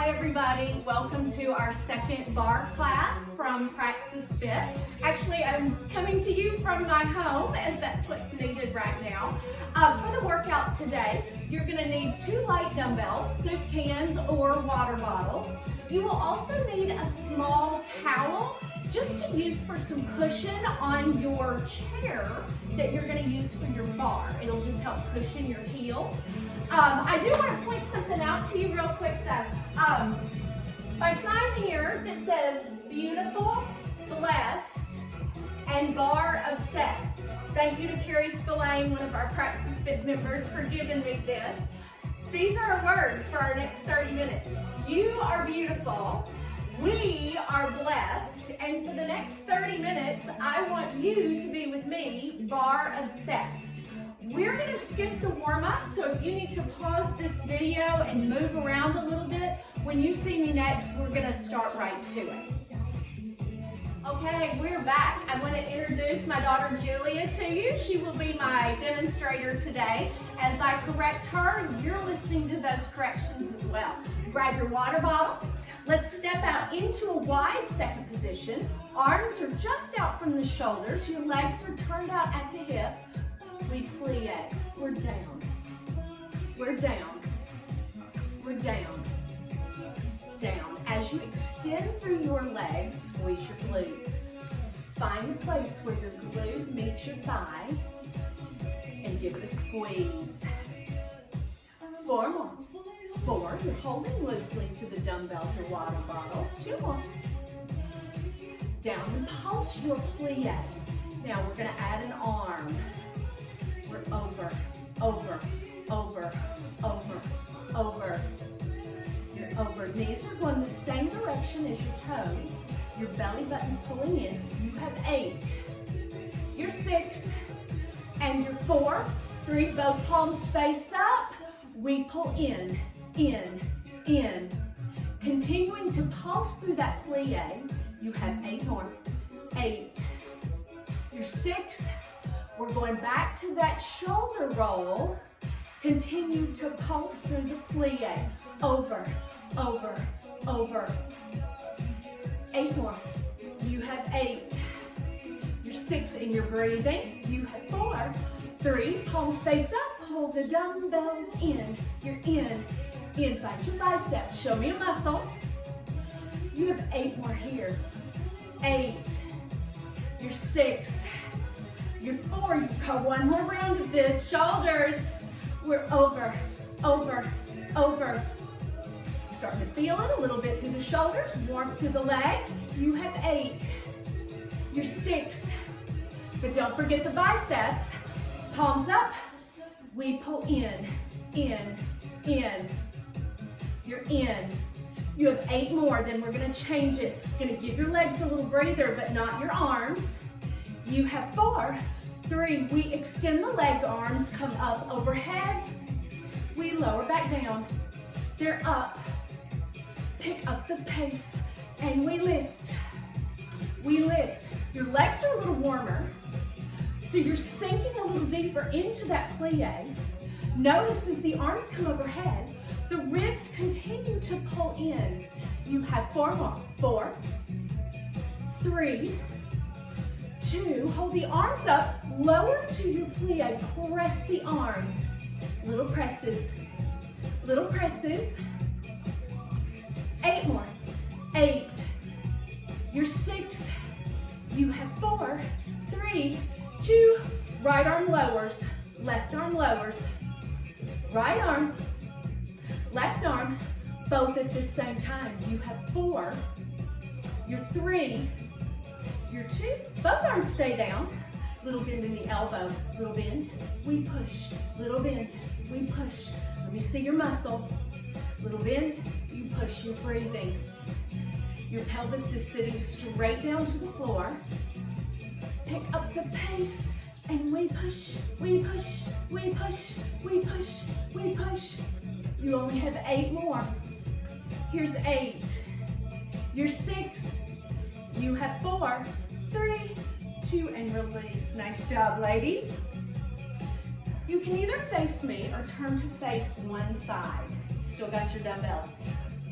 Hi everybody, welcome to our second bar class from Praxis Fit. Actually, I'm coming to you from my home as that's what's needed right now. For the workout today, you're going to need 2 light dumbbells, soup cans, or water bottles. You will also need a small towel just to use for some cushion on your chair that you're going to use for your bar. It'll just help cushion your heels. I do want to point something out to you real quick though. My sign here that says beautiful, blessed, and bar obsessed. Thank you to Carrie Spillane, one of our Praxis Fit members, for giving me this. These are our words for our next 30 minutes. You are beautiful, we are blessed, and for the next 30 minutes, I want you to be with me, bar obsessed. We're going to skip the warm-up, so if you need to pause this video and move around a little bit, when you see me next, we're going to start right to it. Okay, we're back. I want to introduce my daughter Julia to you. She will be my demonstrator today. As I correct her, you're listening to those corrections as well. Grab your water bottles. Let's step out into a wide second position. Arms are just out from the shoulders. Your legs are turned out at the hips. We plie. We're down. We're down. We're down. Down. As you extend through your legs, squeeze your glutes. Find a place where your glute meets your thigh and give it a squeeze. 4 more. 4. You're holding loosely to the dumbbells or water bottles. 2 more. Down and pulse your plie. Now we're going to add an arm. We're over, over, over, over, over. You're over. Knees are going the same direction as your toes. Your belly button's pulling in. You have 8. You're 6. And you're 4. 3. Both palms face up. We pull in, in, in. Continuing to pulse through that plie. You have 8 more. 8. You're 6. We're going back to that shoulder roll. Continue to pulse through the plie. Over, over, over. 8 more. You have 8. You're 6 and you're breathing. You have 4. 3. Palms face up. Pull the dumbbells in. You're in. In. Find your biceps. Show me a muscle. You have 8 more here. 8. You're 6. You're 4. You've got 1 more round of this. Shoulders. We're over, over, over. Starting to feel it a little bit through the shoulders. Warm through the legs. You have 8. You're 6. But don't forget the biceps. Palms up. We pull in, in, in. You're in. You have 8 more. Then we're going to change it. Going to give your legs a little breather, but not your arms. You have 4. 3. We extend the legs, arms come up overhead. We lower back down. They're up. Pick up the pace and we lift. We lift. Your legs are a little warmer, so you're sinking a little deeper into that plie. Notice as the arms come overhead, the ribs continue to pull in. You have 4 more. 4, 3, 2, hold the arms up, lower to your plie, press the arms. Little presses, little presses. 8 more. 8. You're 6. You have 4, 3, 2. Right arm lowers, left arm lowers. Right arm, left arm, both at the same time. You have 4. You're 3. You're 2. Both arms stay down. Little bend in the elbow. Little bend. We push. Little bend. We push. Let me see your muscle. Little bend. You push. You're breathing. Your pelvis is sitting straight down to the floor. Pick up the pace. And we push. We push. We push. We push. We push. You only have 8 more. Here's 8. You're 6. You have 4, 3, 2, and release. Nice job, ladies. You can either face me or turn to face one side. Still got your dumbbells.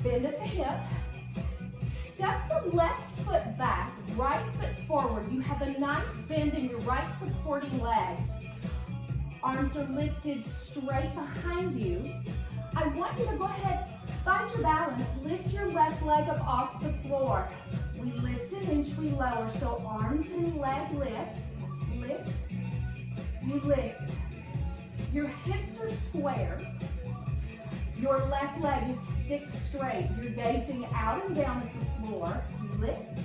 Bend at the hip. Step the left foot back, right foot forward. You have a nice bend in your right supporting leg. Arms are lifted straight behind you. I want you to go ahead, find your balance, lift your left leg up off the floor. We lift an inch, we lower, so arms and leg lift, lift, you lift. Your hips are square. Your left leg is stick straight. You're gazing out and down at the floor. You lift,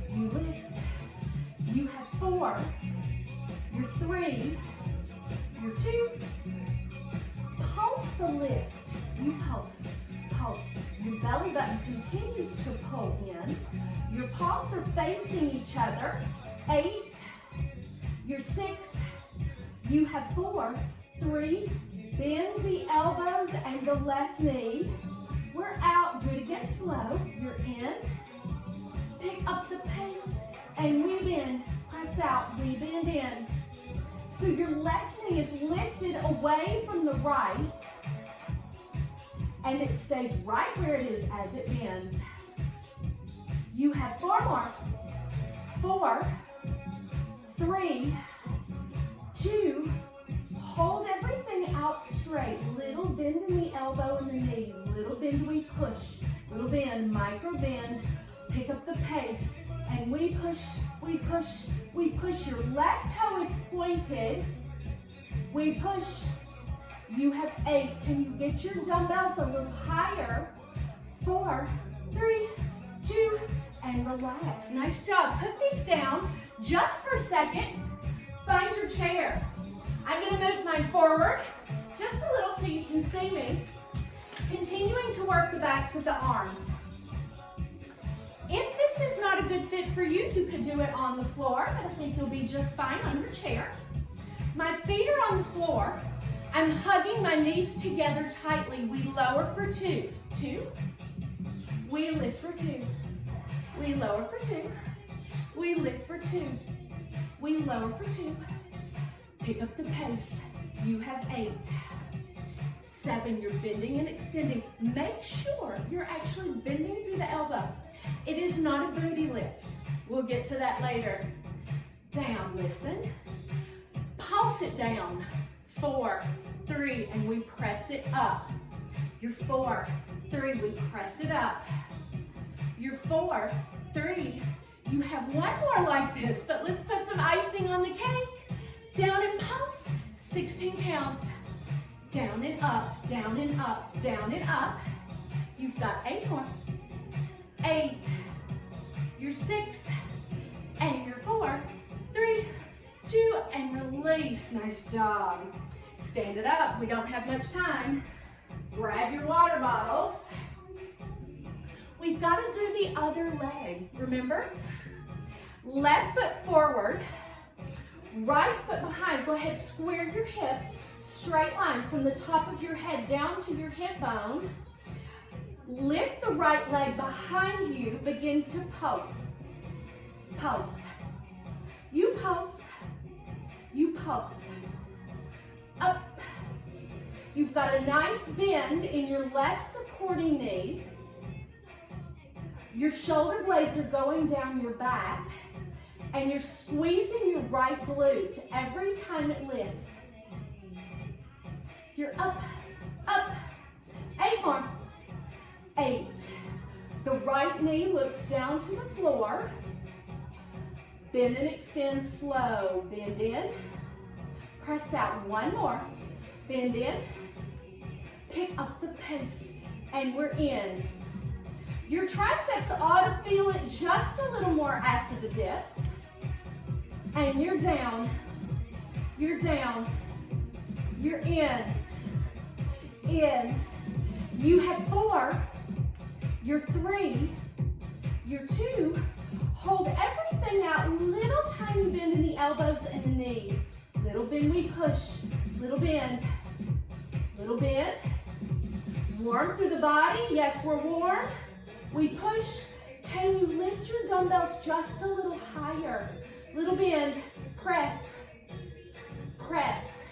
you lift. You have 4, your 3, your 2. Pulse the lift. You pulse, pulse. Your belly button continues to pull in. Your palms are facing each other. 8, your 6. You have 4, 3. Bend the elbows and the left knee. We're out. Do it again slow. You're in. Pick up the pace and we bend. Press out. We bend in. So your left knee is lifted away from the right and it stays right where it is as it bends. You have 4 more. 4, 3, 2. Hold everything out straight. Little bend in the elbow and the knee. Little bend, we push. Little bend, micro bend. Pick up the pace. And we push, we push, we push. Your left toe is pointed. We push. You have 8. Can you get your dumbbells a little higher? 4, 3, 2, and relax. Nice job. Put these down just for a second. Find your chair. I'm going to move mine forward just a little so you can see me. Continuing to work the backs of the arms. If this is not a good fit for you, you could do it on the floor, but I think you'll be just fine on your chair. My feet are on the floor. I'm hugging my knees together tightly. We lower for 2. 2. We lift for 2. We lower for 2. We lift for 2. We lower for 2. Pick up the pace. You have 8. 7, you're bending and extending. Make sure you're actually bending through the elbow. It is not a booty lift. We'll get to that later. Down, listen. Pulse it down. 4, 3, and we press it up. Your 4, 3, we press it up. Your 4, 3, you have one more like this, but let's put some icing on the cake. Down and pulse, 16 counts. Down and up, down and up, down and up. You've got 8 more. 8, your 6, and your 4, 3, 2, and release. Nice job. Stand it up. We don't have much time. Grab your water bottles. We've got to do the other leg. Remember? Left foot forward. Right foot behind. Go ahead, square your hips. Straight line from the top of your head down to your hip bone. Lift the right leg behind you. Begin to pulse. Pulse. You pulse. You pulse. Up. You've got a nice bend in your left supporting knee. Your shoulder blades are going down your back. And you're squeezing your right glute every time it lifts. You're up, up. 8 more. 8. The right knee looks down to the floor. Bend and extend slow. Bend in. Press out. 1 more. Bend in. Pick up the pace. And we're in. Your triceps ought to feel it just a little more after the dips. And you're down. You're down. You're in. In. You have 4. You're 3. You're 2. Hold everything out. Little tiny bend in the elbows and the knee. Little bend, we push. Little bend. Little bend. Warm through the body. Yes, we're warm. We push. Can you lift your dumbbells just a little higher? Little bend. Press. Press.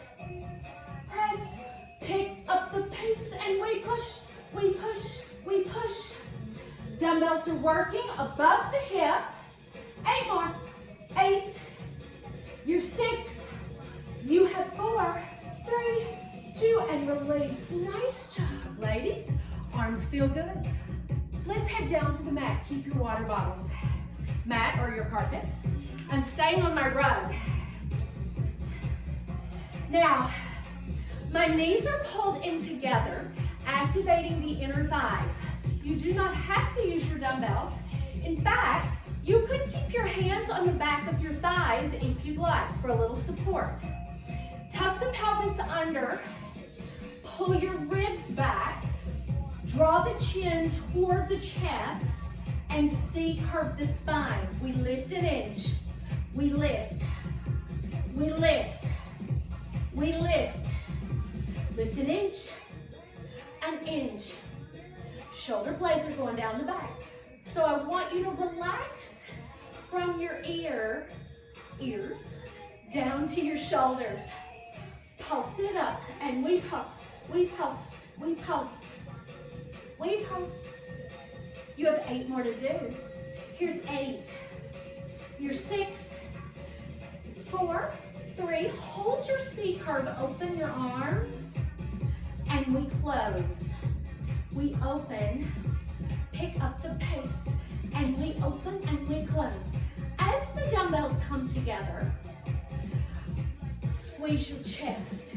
Press. Pick up the pace and we push. We push. we push. Dumbbells are working above the hip. 8 more. 8. You're 6. You have 4, 3, 2, and release. Nice job, ladies. Arms feel good. Let's head down to the mat. Keep your water bottles. Mat or your carpet. I'm staying on my rug. Now, my knees are pulled in together, activating the inner thighs. You do not have to use your dumbbells. In fact, you could keep your hands on the back of your thighs if you'd like for a little support. Tuck the pelvis under, pull your ribs back, draw the chin toward the chest, and C-curve the spine. We lift an inch. We lift. We lift. We lift. Lift an inch. An inch. Shoulder blades are going down the back. So I want you to relax from your ears down to your shoulders. Pulse it up, and we pulse, we pulse, we pulse, we pulse. You have 8 more to do. Here's 8. You're 6, 4, 3. Hold your C curve, open your arms, and we close. We open, pick up the pace, and we open and we close. As the dumbbells come together, squeeze your chest.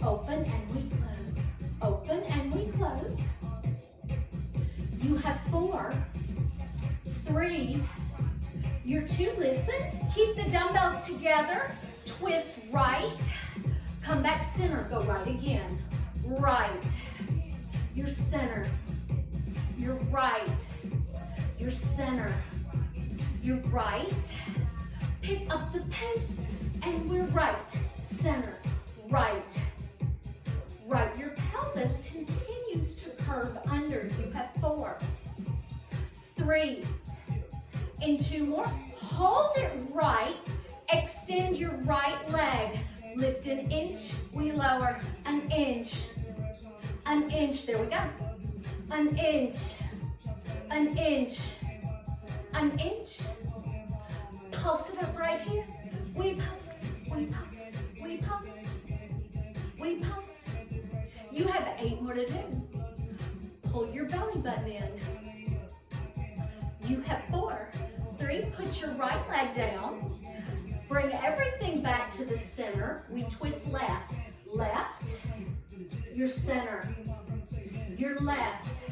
Open and we close. Open and we close. You have 4, 3, you're 2, listen. Keep the dumbbells together. Twist right. Come back center, go right again. Right. Your center. Your right. Your center. Your right. Pick up the pace, and we're right. Center. Right. Right. Your pelvis continues to curve under. You have 4, 3, and 2 more. Hold it right. Extend your right leg. Lift an inch. We lower an inch. An inch. There we go. An inch. An inch. An inch. Pulse it up right here. We pulse. We pulse. We pulse. We pulse. You have 8 more to do. Pull your belly button in. You have 4, 3. Put your right leg down. Bring everything back to the center. We twist left. Left. Your center. Your left.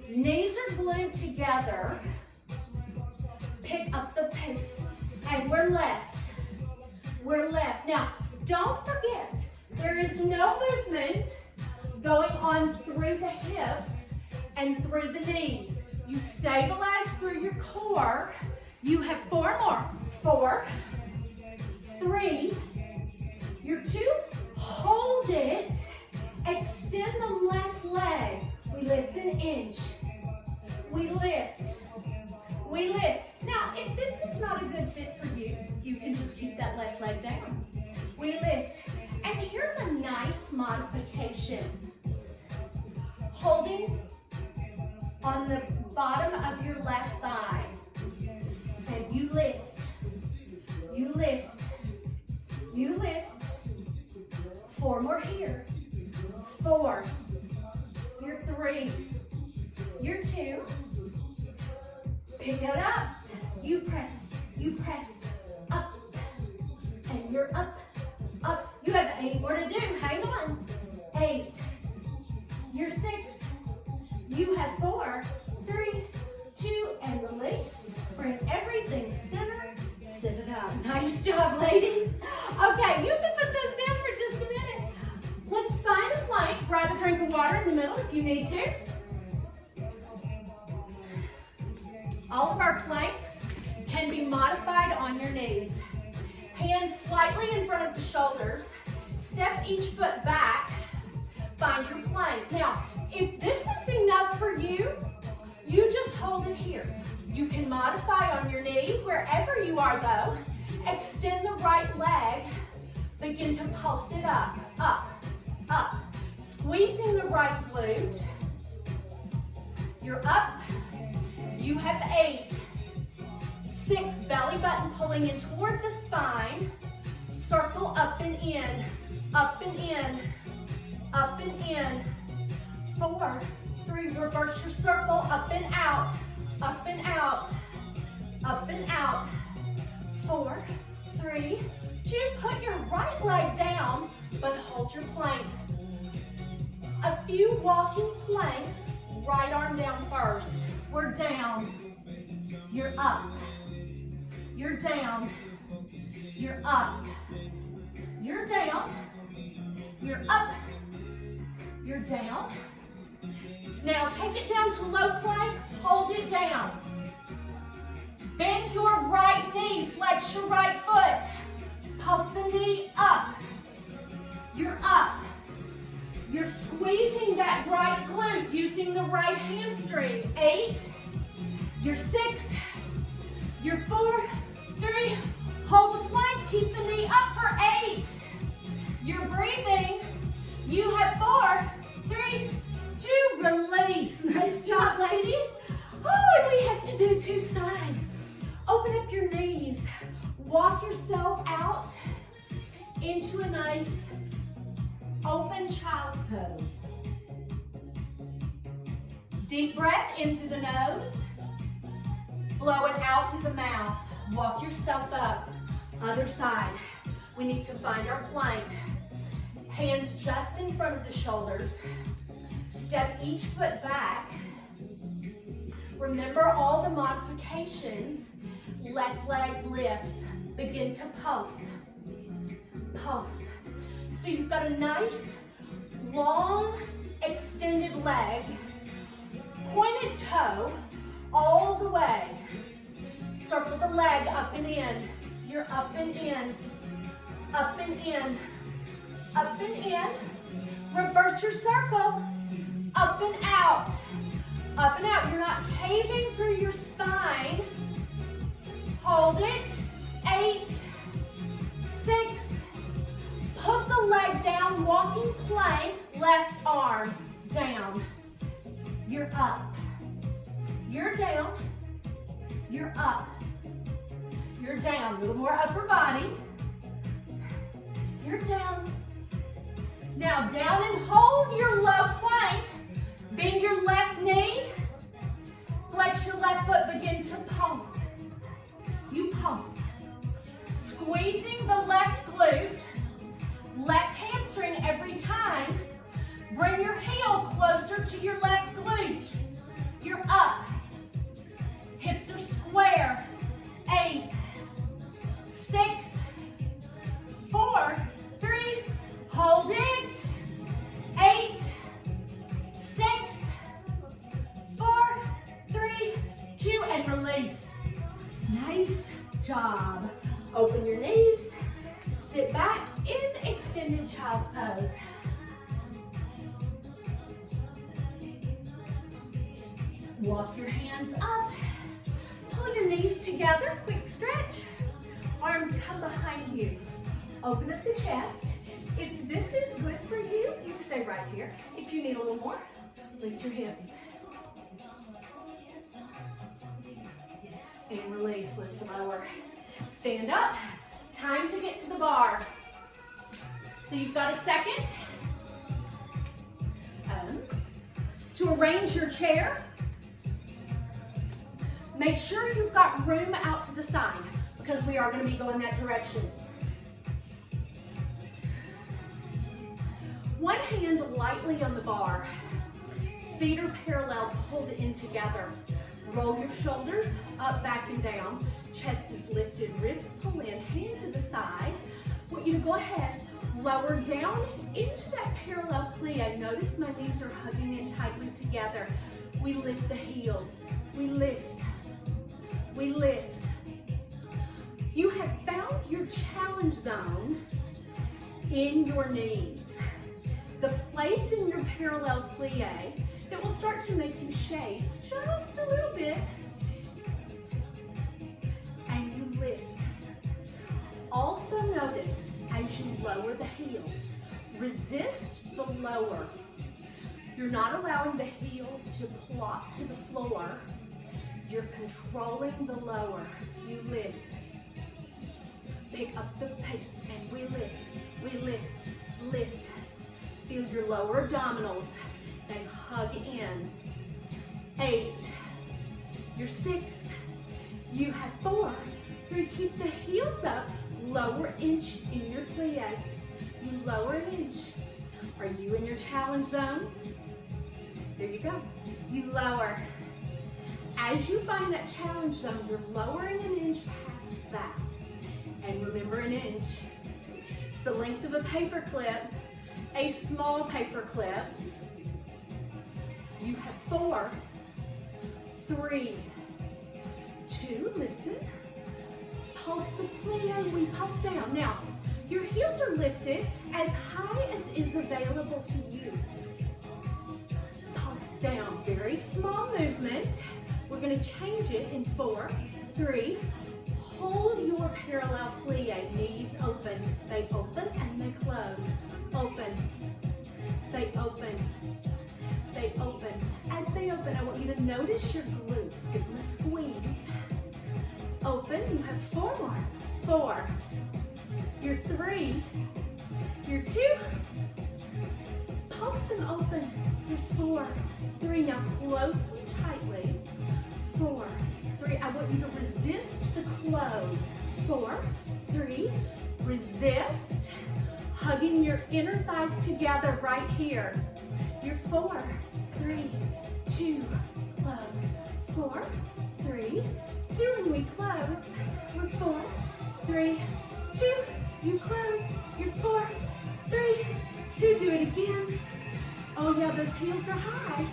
Knees are glued together. Pick up the pace. And we're left. We're left. Now, don't forget, there is no movement going on through the hips and through the knees. You stabilize through your core. You have 4 more. 4, 3, you're 2. Hold it. Extend the left leg. We lift an inch. We lift. We lift. Now, if this is not a good fit for you, you can just keep that left leg down. We lift. And here's a nice modification. Holding on the bottom of your left thigh. And you lift. You lift. You lift. 4 more here. 4. You're 3. You're 2. Pick it up. You press. You press. Up. And you're up. Up. You have 8 more to do. Hang on. 8. You're 6. You have 4, 3, 2, and release. Bring everything center. Sit it up. Nice job, ladies. Okay, you can put those down for just a minute. Let's find a plank. Grab a drink of water in the middle if you need to. All of our planks can be modified on your knees. Hands slightly in front of the shoulders. Step each foot back. Find your plank. Now, if this is enough for you, you just hold it here. You can modify on your knee, wherever you are though. Extend the right leg. Begin to pulse it up, up, up. Squeezing the right glute. You're up. You have 8. 6, belly button pulling in toward the spine. Circle up and in, up and in, up and in. 4, 3, reverse your circle, up and out, up and out, up and out. 4, 3, 2, put your right leg down, but hold your plank. A few walking planks, right arm down first. We're down, you're up, you're down, you're up, you're down, you're up, you're down. Now take it down to low plank, hold it down. Bend your right knee, flex your right foot. Pulse the knee up. You're up. You're squeezing that right glute using the right hamstring. 8, you're 6, you're 4, 3, hold the plank, keep the knee up for 8. You're breathing. You have 4, 3, 2, release. Nice job, ladies. Oh, and we have to do 2 sides. Open up your knees. Walk yourself out into a nice open child's pose. Deep breath in through the nose. Blow it out through the mouth. Walk yourself up. Other side. We need to find our plank. Hands just in front of the shoulders. Step each foot back. Remember all the modifications. Left leg lifts. Begin to pulse. Pulse. So you've got a nice, long, extended leg. Pointed toe all the way. Circle the leg up and in. You're up and in. Up and in. Up and in. Reverse your circle. Up and out. Up and out. You're not caving through your spine. Hold it. 8, 6. Put the leg down. Walking plank. Left arm down. You're up. You're down. You're up. You're down. A little more upper body. You're down. Now down and hold your low plank. Bend your left knee. Flex your left foot. Begin to pulse. You pulse. Squeezing the left glute. Left hamstring every time. Bring your heel closer to your left glute. You're up. Hips are square. 8, 6, 4, 3. Hold it. 8, 6, 4, 3, 2, and release. Nice job. Open your knees. Sit back in extended child's pose. Walk your hands up. Pull your knees together. Quick stretch. Arms come behind you. Open up the chest. If this is good for you, you stay right here. If you need a little more, lift your hips. And release. Let's lower. Stand up. Time to get to the bar. So you've got a second to arrange your chair. Make sure you've got room out to the side because we are going to be going that direction. One hand lightly on the bar. Feet are parallel, pulled in together. Roll your shoulders up, back, and down. Chest is lifted, ribs pull in, hand to the side. I want you to go ahead, lower down into that parallel plie. Notice my knees are hugging in tightly together. We lift the heels. We lift. We lift. You have found your challenge zone in your knees. The place in your parallel plie that will start to make you shake just a little bit. And you lift. Also notice as you lower the heels, resist the lower You're not allowing the heels to plop to the floor. You're controlling the lower. You lift. Pick up the pace and we lift, lift. Feel your lower abdominals and hug in. 8. You're 6. You have 4. 3. Keep the heels up. Lower inch in your plie. You lower an inch. Are you in your challenge zone? There you go. You lower. As you find that challenge zone, you're lowering an inch past that. And remember, an inch. It's the length of a paper clip, a small paper clip. You have 4, 3, 2, listen. Pulse the plie, we pulse down. Now, your heels are lifted as high as is available to you. Pulse down, very small movement. We're gonna change it in 4, 3, hold your parallel plie, knees open. They open and they close. Open, they open, they open. As they open, I want you to notice your glutes. Give them a squeeze. Open, you have 4 more. 4, you're 3, you're 2. Pulse them open. Here's 4, 3. Now close them tightly. 4, 3. I want you to resist the close. 4, 3. Resist. Hugging your inner thighs together right here. You're 4, 3, 2. Close. 4, 3, 2. And we close. We're 4, 3, 2. You close. You're 4, 3, 2. Do it again. Oh yeah, those heels are high.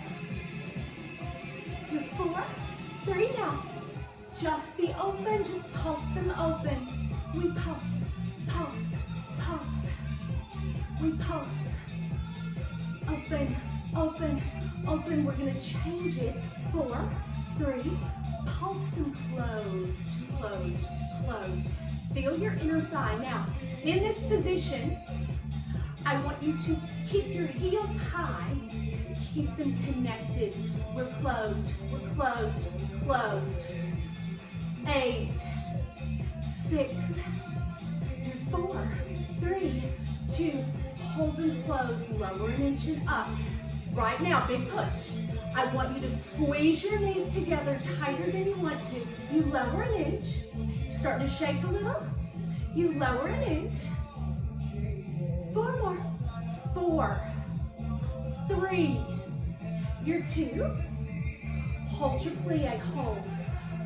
You're 4, 3 now. Just the open, just pulse them open. We pulse, pulse, pulse. We pulse. Open, open, open. We're gonna change it. 4, 3. Pulse them closed, closed, closed. Feel your inner thigh. Now, in this position, I want you to keep your heels high. Keep them connected. We're closed, closed. 8, 6, you're 4, 3, 2. Hold them closed. Lower an inch and up. Right now, big push. I want you to squeeze your knees together tighter than you want to. You lower an inch. Starting to shake a little. You lower an inch. 4 more. 4, 3, you're 2. Hold your plie, hold.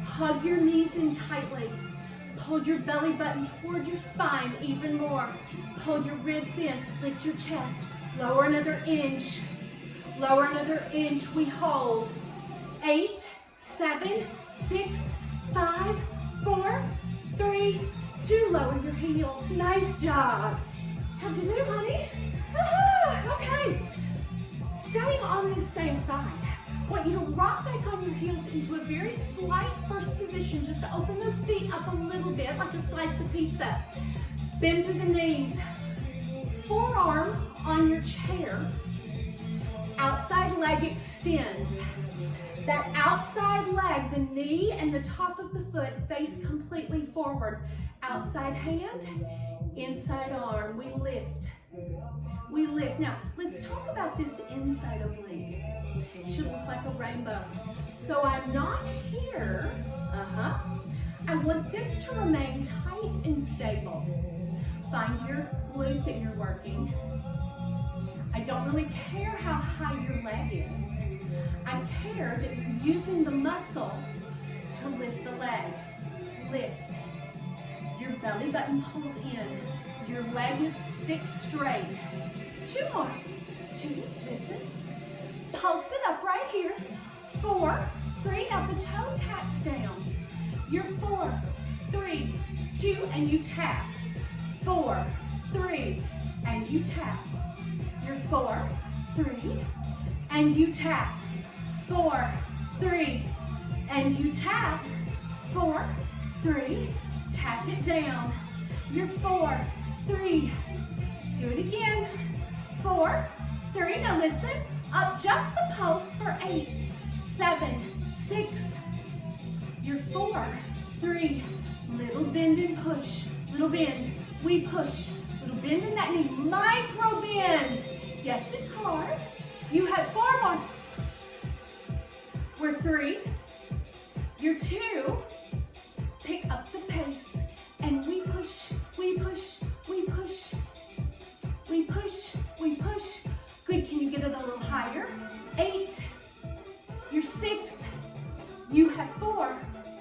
Hug your knees in tightly. Pull your belly button toward your spine even more. Pull your ribs in, lift your chest. Lower another inch. Lower another inch, we hold. 8, 7, 6, 5, 4, 3, 2. Lower your heels, nice job. How'd you do, honey? Okay. Staying on this same side, I want you to rock back on your heels into a very slight first position, just to open those feet up a little bit, like a slice of pizza. Bend to the knees. Forearm on your chair. Outside leg extends. That outside leg, the knee and the top of the foot face completely forward. Outside hand, inside arm. We lift. We lift. Now, let's talk about this inside oblique. It should look like a rainbow. So I'm not here. I want this to remain tight and stable. Find your glute that you're working. I don't really care how high your leg is. I care that you're using the muscle to lift the leg. Lift. Your belly button pulls in. Your leg is stick straight. 2 more. 2, listen. Pulse it up right here. 4, 3, now the toe taps down. You're 4, 3, 2, and you tap. 4, 3, and you tap. You're 4, 3, and you tap. 4, 3, and you tap. 4, 3, tap it down. You're 4, 3, do it again. 4, 3, now listen, Up just the pulse for 8, 7, 6. Your 4, 3. Little bend and push. Little bend. We push. Little bend in that knee. Micro bend. Yes, it's hard. You have 4 more. We're 3. You're 2. Pick up the pace. And we push. We push. We push. We push. We push. Good. Can you get it a little higher? 8. You're 6. You have 4,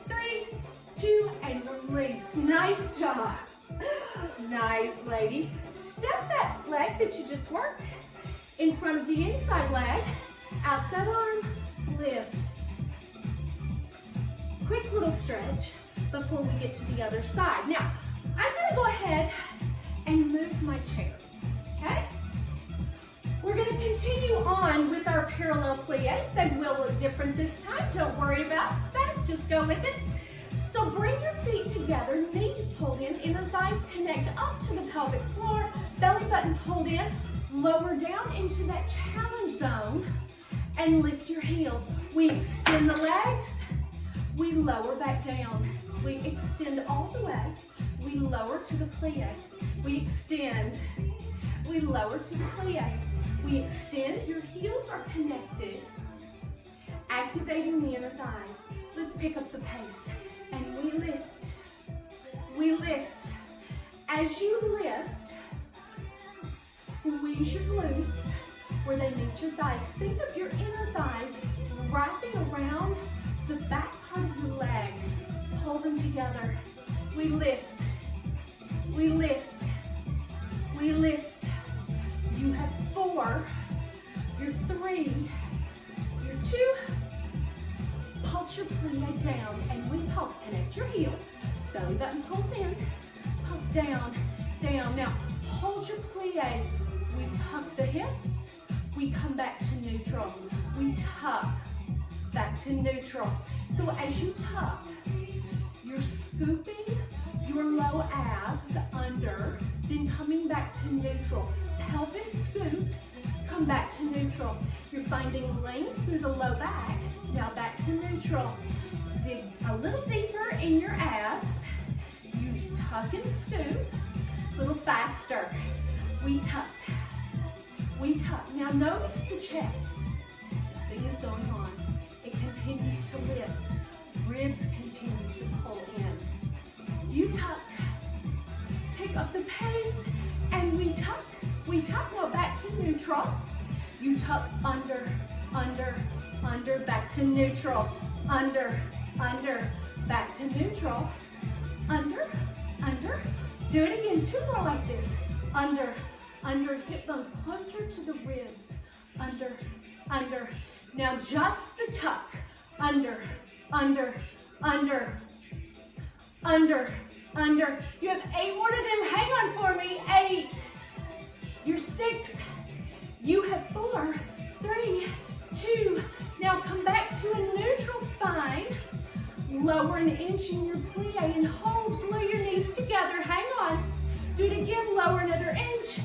3, 2, and release. Nice job. Nice, ladies. Step that leg that you just worked in front of the inside leg. Outside arm lifts. Quick little stretch before we get to the other side. Now, I'm going to go ahead and move my chair, okay? We're going to continue on with our parallel pliés. They will look different this time. Don't worry about that. Just go with it. So bring your feet together, knees pulled in, inner thighs connect up to the pelvic floor, belly button pulled in, lower down into that challenge zone, and lift your heels. We extend the legs, we lower back down. We extend all the way, we lower to the plie. We extend, we lower to the plie. We extend, your heels are connected, activating the inner thighs. Let's pick up the pace. And we lift. We lift. As you lift, squeeze your glutes where they meet your thighs. Think of your inner thighs wrapping around the back part of your leg. Pull them together. We lift. We lift. We lift. You have 4. You're 3. You're 2. Pulse your plie down, and we pulse. Connect your heels. Belly button pulse in. Pulse down, down. Now, hold your plie. We tuck the hips. We come back to neutral. We tuck back to neutral. So as you tuck, you're scooping your low abs under, then coming back to neutral. Pelvis scoops, come back to neutral. You're finding length through the low back. Now back to neutral. Dig a little deeper in your abs. You tuck and scoop. A little faster. We tuck. We tuck. Now notice the chest. Nothing is going on. It continues to lift. Ribs continue to pull in. You tuck. Pick up the pace. And we tuck. We tuck. Now back to neutral. You tuck under, under, under, back to neutral, under, under, back to neutral, under, under. Do it again, 2 more like this. Under, under, hip bones closer to the ribs, under, under. Now just the tuck, under, under, under, under, under. You have 8 more to do, hang on for me, 8. You're 6. You have 4, 3, 2. Now come back to a neutral spine. Lower an inch in your plie and hold. Glue your knees together. Hang on. Do it again. Lower another inch.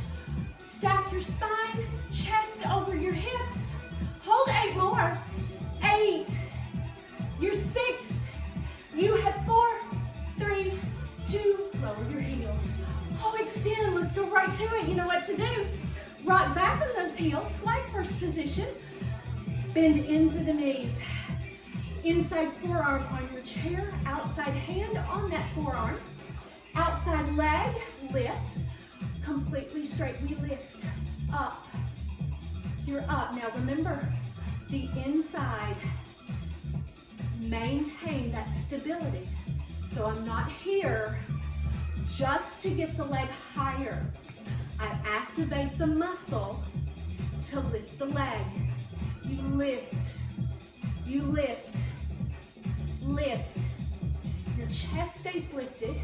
Stack your spine. Chest over your hips. Hold 8 more. 8. You're 6. You have 4, 3, 2. Lower your heels. Oh, extend. Let's go right to it. You know what to do. Rock back on those heels, slight first position. Bend into the knees. Inside forearm on your chair, outside hand on that forearm. Outside leg lifts, completely straight. We lift up. You're up. Now remember, the inside, maintain that stability. So I'm not here just to get the leg higher. I activate the muscle to lift the leg. You lift, you lift, lift. Your chest stays lifted.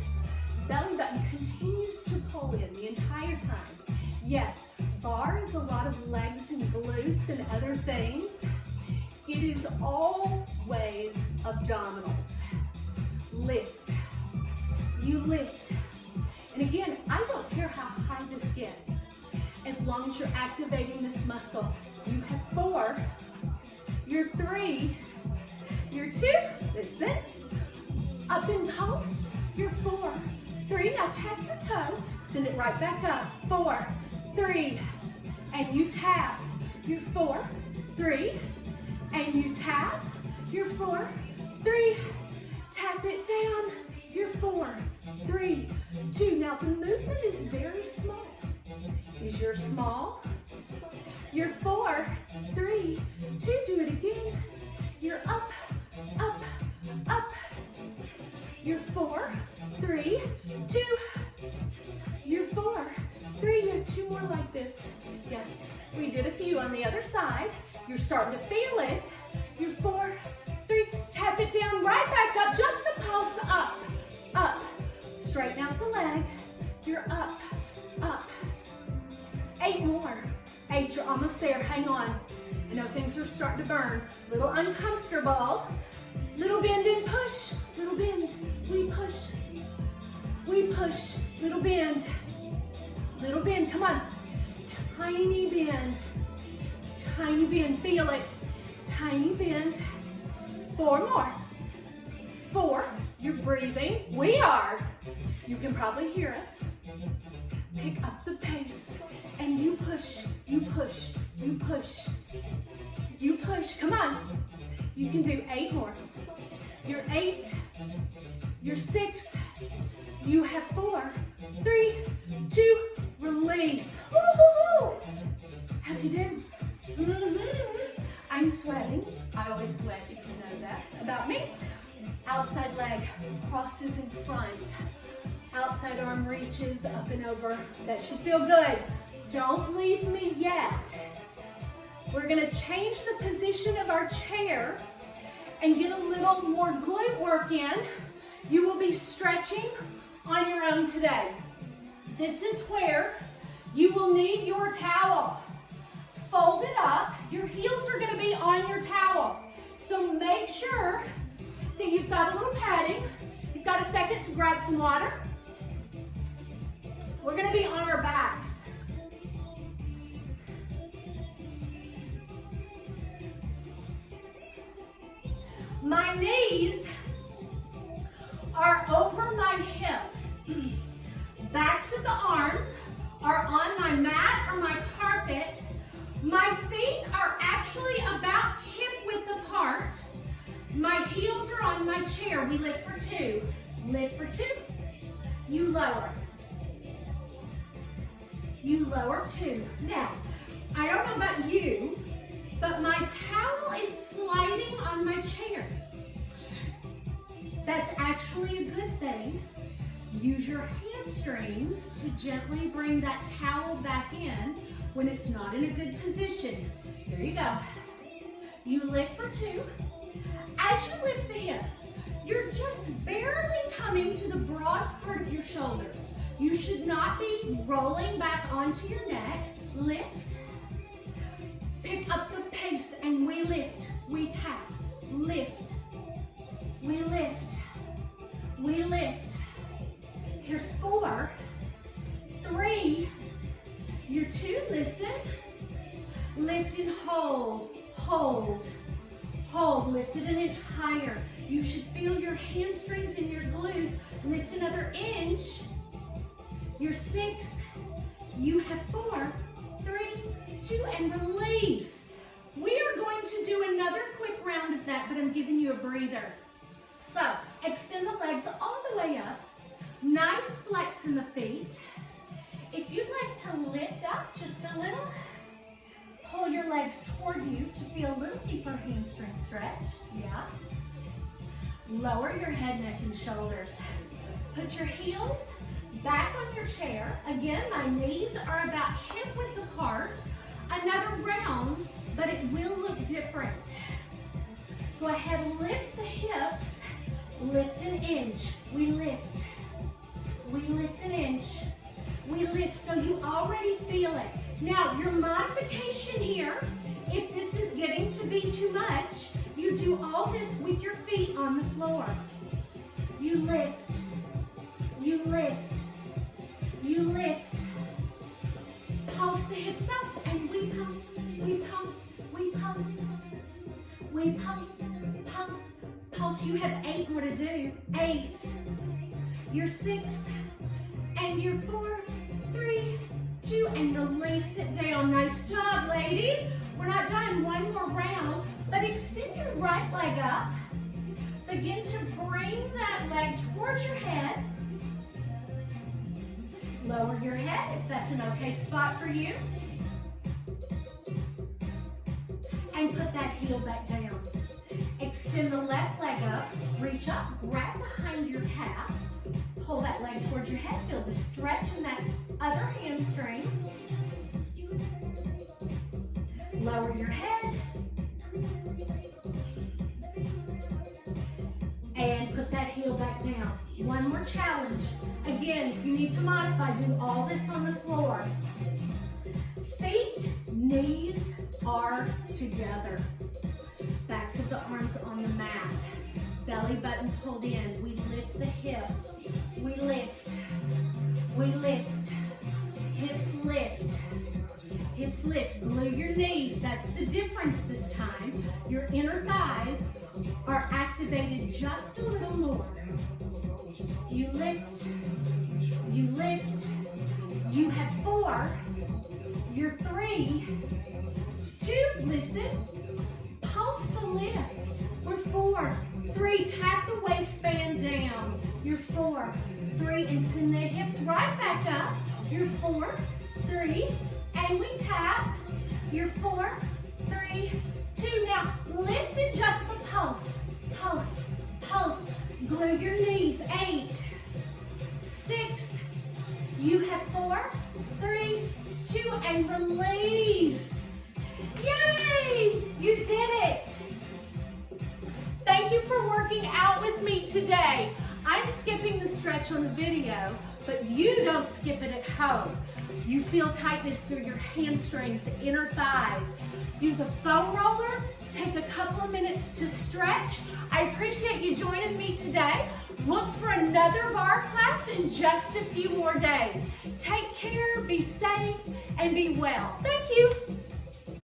Belly button continues to pull in the entire time. Yes, barre is a lot of legs and glutes and other things. It is always abdominals. Lift, you lift. And again, I don't care how high this gets, as long as you're activating this muscle. You have 4, your 3, your 2, listen, up and pulse, your 4, 3, now tap your toe, send it right back up, 4, 3, and you tap, your 4, 3, and you tap, your 4, 3, tap it down, your 4, 3, 2. Now the movement is very small. Is your small? Your 4, 3, 2. Do it again. You're up, up, up. Your 4, 3, 2. Your 4, 3. You have 2 more like this. Yes, we did a few on the other side. You're starting to feel it. Your 4, 3. Tap it down, right back up. Just the pulse up, up. Straighten out the leg. You're up, up. 8 more. 8, you're almost there. Hang on. I know things are starting to burn. Little uncomfortable. Little bend and push. Little bend. We push. We push. Little bend. Little bend. Come on. Tiny bend. Tiny bend. Feel it. Tiny bend. 4 more. 4. You're breathing. We are. You can probably hear us. Pick up the pace. And you push. You push. You push. You push. Come on. You can do 8 more. You're 8. You're 6. You have 4, 3, 2. Release. Woo-hoo-hoo. How'd you do? I'm sweating. I always sweat, if you know that about me. Outside leg crosses in front. Outside arm reaches up and over. That should feel good. Don't leave me yet. We're gonna change the position of our chair and get a little more glute work in. You will be stretching on your own today. This is where you will need your towel. Fold it up. Your heels are gonna be on your towel. So make sure that you've got a little padding. You've got a second to grab some water. We're gonna be on our backs. My knees are over my hips. Backs of the arms are on my mat or my carpet. My feet are actually about hip width apart. My heels are on my chair. We lift for 2. Lift for 2. You lower. You lower 2. Now, I don't know about you, but my towel is sliding on my chair. That's actually a good thing. Use your hamstrings to gently bring that towel back in when it's not in a good position. There you go. You lift for 2. As you lift the hips, you're just barely coming to the broad part of your shoulders. You should not be rolling back onto your neck. Lift. Pick up the pace and we lift. We tap. Lift. We lift. We lift. Here's 4, 3, your 2, listen. Lift and hold, hold, hold. Lift it an inch higher. You should feel your hamstrings and your glutes. Lift another inch. You're 6, you have 4, 3, 2, and release. We are going to do another quick round of that, but I'm giving you a breather. So, extend the legs all the way up. Nice flex in the feet. If you'd like to lift up just a little, pull your legs toward you to feel a little deeper hamstring stretch. Yeah. Lower your head, neck, and shoulders. Put your heels back on your chair. Again, my knees are about hip width apart. Another round, but it will look different. Go ahead and lift the hips. Lift an inch. We lift. We lift an inch. We lift so you already feel it. Now, your modification here, if this is getting to be too much, you do all this with your feet on the floor. You lift. You lift. You lift. Pulse the hips up and we pulse. We pulse. We pulse. we pulse, pulse, pulse. You have 8 more to do. 8, your 6, and your 4, 3, 2, and release it down. Nice job, ladies. We're not done. One more round, but extend your right leg up. Begin to bring that leg towards your head. Lower your head if that's an okay spot for you. And put that heel back down. Extend the left leg up, reach up, grab behind your calf, pull that leg towards your head, feel the stretch in that other hamstring. Lower your head. And put that heel back down. One more challenge. Again, if you need to modify, do all this on the floor. Feet, knees are together. Backs of the arms on the mat. Belly button pulled in. We lift the hips. We lift. We lift. Hips lift. Hips lift. Glue your knees. That's the difference this time. Your inner thighs are activated just a little more. You lift. You lift. You have 4. You're 3. 2. Listen. Pulse the lift. We're 4. 3. Tap the waistband down. You're 4. 3. And send the hips right back up. You're 4. 3. And we tap. You're 4. 3. 2. Now lift and just the pulse. Pulse. Pulse. Glue your knees. 8. 6. You have 4. 3. 2. And release. Yay! You did it. Thank you for working out with me today. I'm skipping the stretch on the video, but you don't skip it at home. You feel tightness through your hamstrings, inner thighs. Use a foam roller. Take a couple of minutes to stretch. I appreciate you joining me today. Look for another barre class in just a few more days. Take care, be safe, and be well. Thank you.